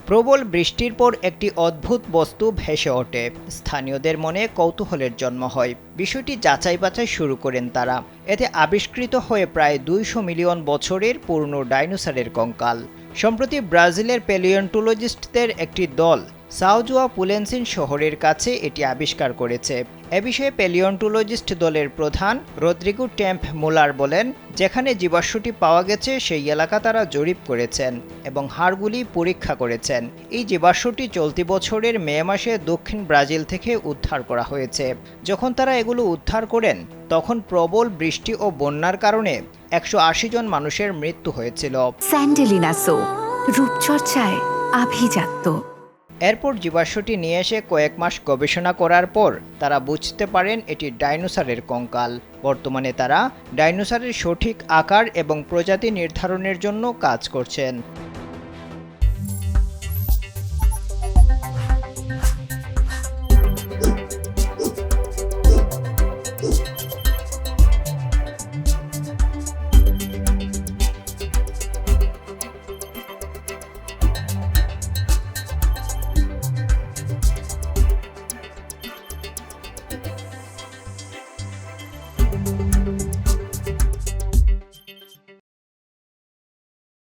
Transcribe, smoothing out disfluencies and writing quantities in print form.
প্রবল বৃষ্টির পর একটি অদ্ভুত বস্তু ভেসে ওঠে। স্থানীয়দের মনে কৌতূহলের জন্ম হয়। বিষয়টি যাচাই বাছাই শুরু করেন তারা। এতে আবিষ্কৃত হয়ে প্রায় ২০০ মিলিয়ন বছরের পুরনো ডাইনোসরের কঙ্কাল। সম্প্রতি ব্রাজিলের প্যালিওন্টোলজিস্টদের একটি দল সাও জোয়াও পুলেন্সিন শহরের কাছে এটি আবিষ্কার করেছে। এ বিষয়ে প্যালিওন্টোলজিস্ট দলের প্রধান রদ্রিগো টেম্প মুলার বলেন, যেখানে জীবাশ্মটি পাওয়া গেছে সেই এলাকা তারা জরিপ করেছেন এবং হাড়গুলি পরীক্ষা করেছেন। এই জীবাশ্মটি চলতি বছরের মে মাসে দক্ষিণ ব্রাজিল থেকে উদ্ধার করা হয়েছে। যখন তারা এগুলো উদ্ধার করেন তখন প্রবল বৃষ্টি ও বন্যার কারণে ১৮০ জন মানুষের মৃত্যু হয়েছিল। স্যান্ডেলিনা সো, রূপচর্চায় আভিজাত্য। এরপর জীবাশ্মটি নিয়ে এসে কয়েক মাস গবেষণা করার পর তারা বুঝতে পারেন এটি ডাইনোসরের কঙ্কাল। বর্তমানে তারা ডাইনোসরের সঠিক আকার এবং প্রজাতি নির্ধারণের জন্য কাজ করছেন।